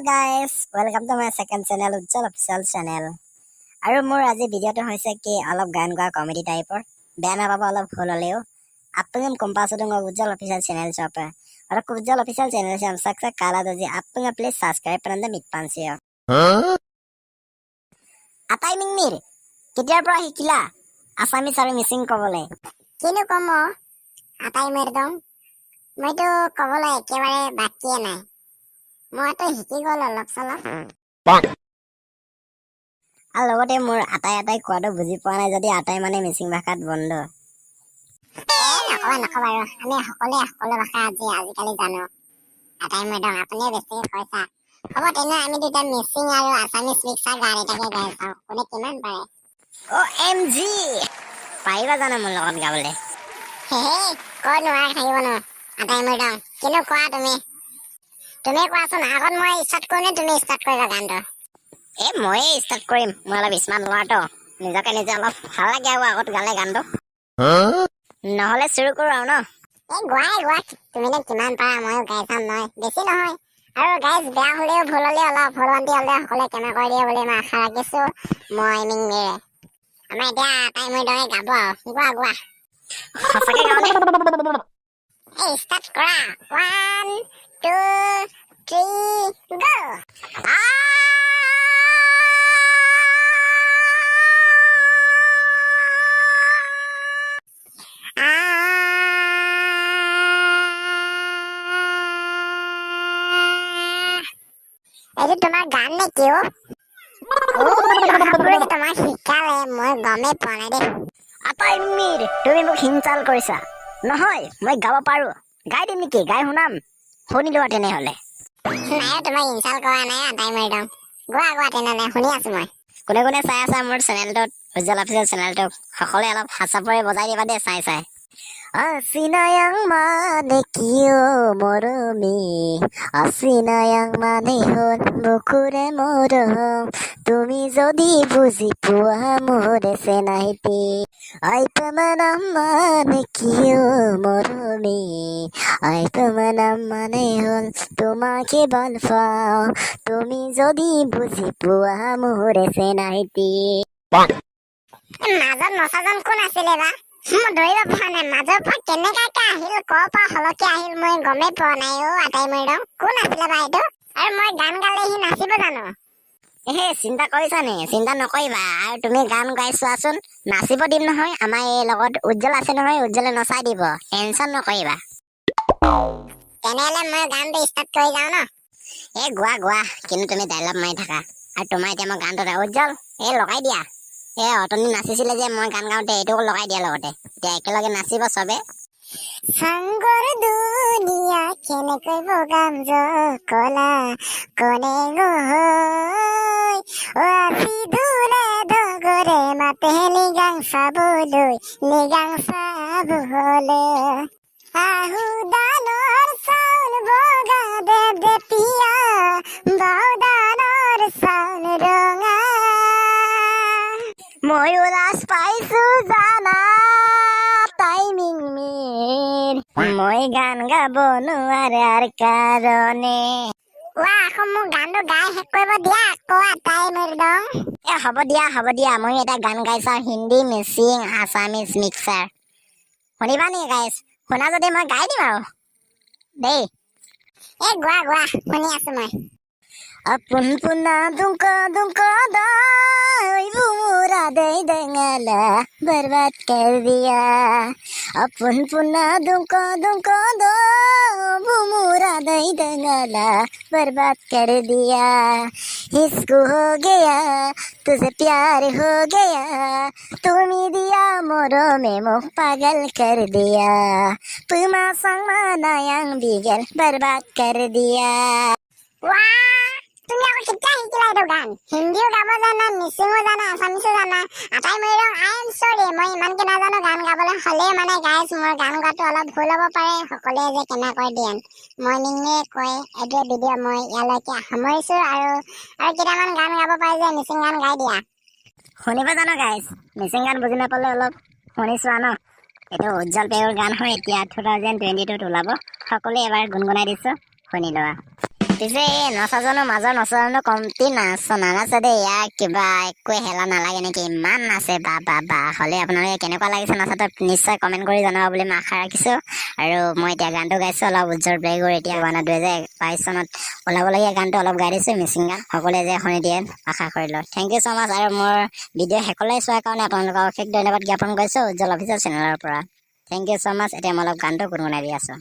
guys, welcome to my second channel, Ujjwal Official Channel. আৰু মোৰ আজি ভিডিঅ'টো হৈছে কি অলপ গান গোৱা কমেডি টাইপৰ বেয়া নাপাব অলপ ভুল হলেও आपको कंपास दूंगा उज्जवल ऑफिशियल चैनल शॉप है और उज्जवल ऑफिशियल चैनल से हम सक्सेस काला दो जी आपको प्लीज सब्सक्राइब करना मिट पांसियो আটাই মিংমিৰ কেতিয়াৰ পৰা শিকিলা আসামিছ আৰু মিছিং কবলে কিনো কম আটাই মেৰদম মইতো কবলৈ একেবাৰে বাকিয়ে নাই মইতো শিকি গল অলপ চলপ আৰু লগতে মোৰ আটাই কোৱাটো বুজি পোৱা নাই যদি আটাই মানে মিছিং ভাষাত বন্ধ নকবা আৰু আমি সকলো ভাষা আজিকালি জানো আটাই মেৰদম আপুনি বেছি কৈছা হ'ব তেনে আমি দুটা মিছিং আৰু আছামিজ মিক্সাৰ গান এটাকে গাই চাওঁ কোনে কিমান পাৰে OMG পাৰিবা জানো মোৰ লগত গাবলে হে কৈ নোৱাৰা থাকিব ন আটাই মেৰদম কিনো কোৱা তুমি কোৱাচোন আগত মই ষ্টাৰ্ট কৰোঁ নে তুমি ষ্টাৰ্ট কৰিবা গানটো মই ষ্টাৰ্ট কৰিম মই অলপ স্মাৰ্ট ল'ৰাটো নিজকে নিজে অলপ ভাল লাগে আৰু আগত গালে গানটো নহলে শুৰু কৰো আৰু ন গোৱা তুমি নে কিমান পাৰা ময়ো গাই চাম নহয় বেছি নহয় আৰু গাইজ বেয়া হলেও ভুল হলেও অলপ ভুলবন্তি হলে সকলোৱে ক্ষমা কৰি দিয়ে বুলি মই আশা ৰাখিছো মই মিংমিৰে আমাৰ এতিয়া আটাই মোৰ দৰে গাব আৰু গোৱা সঁচাকে গাওঁনে ষ্টাৰ্ট কৰা 1 2 3 go এইটো তোমাৰ গান নে কিয় তোমাক শিকালে মই গমেই পোৱা নাই দেই আটাই মিৰ তুমি মোক হিংসাল কৰিছা নহয় মই গাব পাৰো গাই দিম নেকি গাই শুনাম শুনি লোৱা তেনেহলে নাই তোমাক ইনচাল কৰা নাই আটাই মেৰদম গোৱা তেনেহলে শুনি আছো মই কোনে চাই আছা মোৰ চেনেলটোত উজ্জ্বল অফিচিয়েল চেনেলটোক সকলোৱে অলপ হাঁচাপৰে বজাই দিবা দে চাই Asinayang mane kiyo moromi Asinayang mane hon bokure morom Tumi jodi buji pua more se nahiti Aipamanam mane kiyo moromi Aipamanam mane hon tomake bal pao Tumi jodi buji pua more se nahiti মাজত নচাজন কোন আছিলে বা মই ধৰিব পৰা নাই মাজৰ পৰা কেনেকাকে আহিল কৰ পৰা হলকে আহিল মই গমেই পোৱা নাই আটাই মেৰদম কোন আছিলে বা এইটো আৰু মই গান গালে সি নাচিব জানো চিন্তা কৰিছা নে চিন্তা নকৰিবা আৰু তুমি গান গাই চোৱাচোন নাচিব দিম নহয় আমাৰ এই লগত উজ্জ্বল আছে নহয় উজ্জ্বলে নচাই দিব টেনচন নকৰিবা তেনেহলে মই গানটো ষ্টাৰ্ট কৰি যাওঁ ন গোৱা কিন্তু তুমি ডাইলগ মাৰি থাকা আৰু তোমাৰ এতিয়া মই গানটো উজ্জ্বল লগাই দিয়া অতনি নাচিছিলে যে মই গান গাওঁতে এইটো লগাই দিয়া লগতে এতিয়া একেলগে নাচিব চবে সাংগৰ দুনিয়া কেনেকৈ বগাম কলা কনে গৈ আজি দূৰে দগৰে মাতে নিগাং চাবলৈ আহু দানৰ চাউল বগা দে পিয়া বাহু দানৰ চাউল ৰঙা ময়ো লাজ পাইছো জানা টাইমিং মিৰ মই গান গাব নোৱাৰাৰ কাৰণে আকৌ মোক গানটো গাই শেষ কৰিব দিয়া আকৌ আটাই মেৰদম হ'ব দিয়া মই এটা গান গাইছা হিন্দী মিচিং আছামিজ মিক্সাৰ শুনিবা নি গাইছ শুনা যদি মই গাই দিম আৰু দেই গোৱা শুনি আছো মই Apun puna dungka dai bumura dai dengala बर्बाद कर दिया अपन पुना दुको दो बुमुरा दई दंगला बर्बाद कर दिया इसको हो गया तुझे प्यार हो गया तुम्ही दिया मोरो में मुख पागल कर दिया पुमा संगमा नायang बिगल बर्बाद कर दिया তুমি আকৌ কেতিয়া শিকিলা এইটো গান হিন্দীও গাব জানা মিচিঙো জানা আছামিছো জানা আটাই মেৰদম আই এম সৰি মই ইমানকে নাজানো গান গাবলৈ হ'লে মানে গাইজ মোৰ গান গোৱাটো অলপ ভুল হ'ব পাৰে সকলোৱে যে কেনে কয় দিয়ে মই মিংমিৰে কৈ এইটো ভিডিঅ' মই ইয়ালৈকে সামৰিছো আৰু কেইটামান গান গাব পাৰে যে মিচিং গান গাই দিয়া শুনিব জানো গাইজ মিচিং গান বুজি নাপালে অলপ শুনি চোৱা ন এইটো উজ্জ্বল পেয়ৰ গান হয় এতিয়া 2022 ওলাব সকলোৱে এবাৰ গুণগুণাই দিছো শুনি লোৱা পিছে নচাজনৰ মাজৰ নচাজনৰ কমটি নানাচে দেই ইয়াৰ কিবা একোৱে হেলা নালাগে নেকি ইমান নাচে বা হ'লে আপোনালোকে কেনেকুৱা লাগিছে নাচাটো নিশ্চয় কমেণ্ট কৰি জনাব বুলি মই আশা ৰাখিছোঁ আৰু মই এতিয়া গানটো গাইছোঁ অলপ উজ্জ্বল বেগৰ এতিয়া 2022 চনত ওলাবলগীয়া গানটো অলপ গাই দিছোঁ মিচিং গান সকলোৱে যে শুনি দিয়ে আশা কৰিলোঁ থেংক ইউ ছ' মাছ আৰু মোৰ ভিডিঅ' শেষলৈ চোৱাৰ কাৰণে আপোনালোকক অশেষ ধন্যবাদ জ্ঞাপন কৰিছোঁ উজ্জ্বল অফিচিয়েল চেনেলৰ পৰা থেংক ইউ ছ' মাছ এতিয়া মই অলপ গানটো গুণগুণাই দি আছোঁ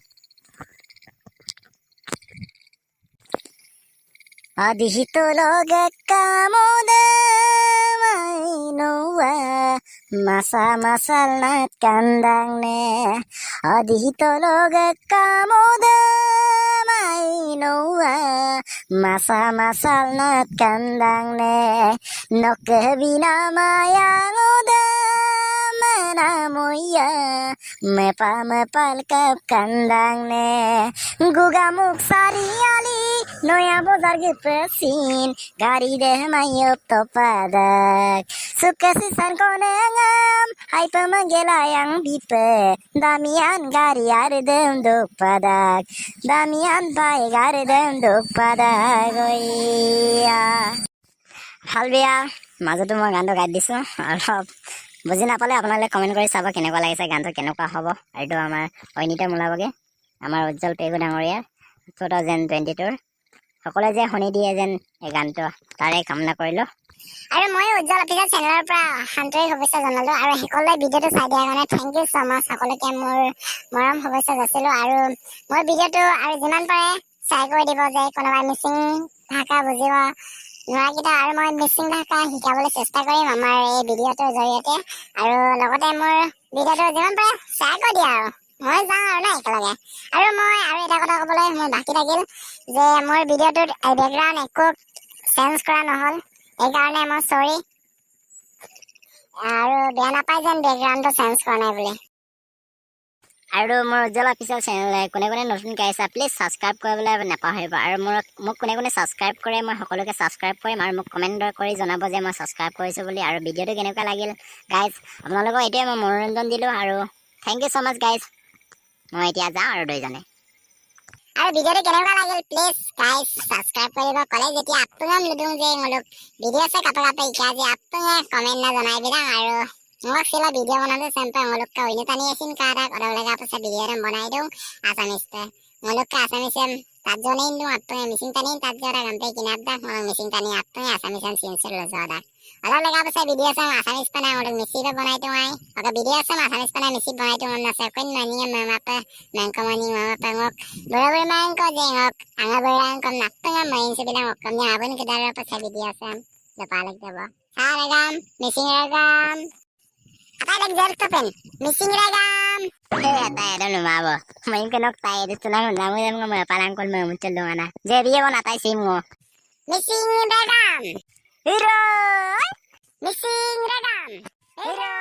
Adihitologa kamoda mainowa masa-masal nat kandang ne Adihitologa kamoda mainowa masa-masal nat kandang ne Nokebina mayangoda manamoya mepal kap kandang ne Gugamuk sariali Noya bozar gipesin Gari deh mayup topadak Suka sisan konengam Hai pemanggelayang bipe Damian gari ardem duk padak Damian pai gardem duk padak Oya ভাল বেয়া মাজতো মই গানটো গাই দিছোঁ অলপ বুজি নাপালে আপোনালোকে কমেণ্ট কৰি চাব কেনেকুৱা লাগিছে গানটো কেনেকুৱা হ'ব এইটো আমাৰ ঐনিতা মোলাবগে আমাৰ উজ্জ্বল পেগু ডাঙৰীয়াৰ 2022 সকলোৱে যে শুনি দিয়ে যেন এই গানটো তাৰে কামনা কৰিলোঁ আৰু মই উজ্জ্বল অফিচিয়েল চেনেলৰ পৰা আন্তৰিক শুভেচ্ছা জনালোঁ আৰু সকলোৱে ভিডিঅ'টো চাই দিয়াৰ কাৰণে থেংক ইউ ছ' মাছ সকলোকে মোৰ মৰম শুভেচ্ছা যাচিলোঁ আৰু মোৰ ভিডিঅ'টো আৰু যিমান পাৰে শ্বেয়াৰ কৰি দিব যে কোনোবাই মিচিং ভাষা বুজিব নোৱাৰাকেইটা আৰু মই মিচিং ভাষা শিকাবলৈ চেষ্টা কৰিম আমাৰ এই ভিডিঅ'টোৰ জৰিয়তে আৰু লগতে মোৰ ভিডিঅ'টো যিমান পাৰে শ্বেয়াৰ কৰি দিয়া আৰু মই যাওঁ আৰু না একেলগে আৰু মই আৰু এটা কথা ক'বলৈ মোৰ বাকী থাকিল যে মোৰ ভিডিঅ'টোত বেকগ্ৰাউণ্ড একো চেঞ্জ কৰা নহ'ল এইকাৰণে মই চৰি আৰু বেয়া নাপায় যেন বেকগ্ৰাউণ্ডটো চেঞ্জ কৰা নাই বুলি আৰু মোৰ উজ্জ্বল অফিচিয়েল চেনেল কোনে নতুনকৈ আহিছে প্লিজ ছাবস্ক্ৰাইব কৰিবলৈ নাপাহৰিব আৰু মোক কোনে ছাবস্ক্ৰাইব কৰে মই সকলোকে ছাবস্ক্ৰাইব কৰিম আৰু মোক কমেণ্ট কৰি জনাব যে মই ছাবস্ক্ৰাইব কৰিছোঁ বুলি আৰু ভিডিঅ'টো কেনেকুৱা লাগিল গাইজ আপোনালোকক এইটোৱে মই মনোৰঞ্জন দিলোঁ আৰু thank you so' much guys মই এতিয়া যাওঁ আৰু দুইজনে আৰু ভিডিঅ'টো কেনেকুৱা লাগিল প্লিজ গাইজ ছাবস্ক্ৰাইব কৰিব ক'লে যেতিয়া আপোনাক লুডুং যে মোলোক ভিডিঅ' से कपड़ा क्या जे आपने कमेंट ना जनाई बिना আৰু মোক সিলা ভিডিঅ' বনাতে চেম্পে মোলোক কা উনি তানি আছিন কাৰা কৰা লাগা পাছে ভিডিঅ' রে বনাই দিও আসামিসতে মোলোক কা আসামিসেন তাত জনেই নো আপনে মিসিং তানি তাত জরা গম্পে কিনাত দা মিসিং তানি আপনে আসামিসেন সিনসেল লজাদা ala লাগা পাছে ভিডিঅ' সে আসামিস পানা মোলোক মিসি রে বনাই দিও আই ওকা ভিডিঅ' সে আসামিস পানা মিসি বনাই দিও না সে কোন নানি মামা মেংকমানি মামা পেngok বরাবর মেংko jengok anga berang kom naktenga main sebilang okamnya abon kedara pace video' সে lepalek debo saregam missing regam apa lagi jar topen missing regam tayo daw lumabo may kanok tayo dito lang namu yung mga palangkol mo muncul dong ana jadi mo na tayo sim mo missing regam hero missing regam hero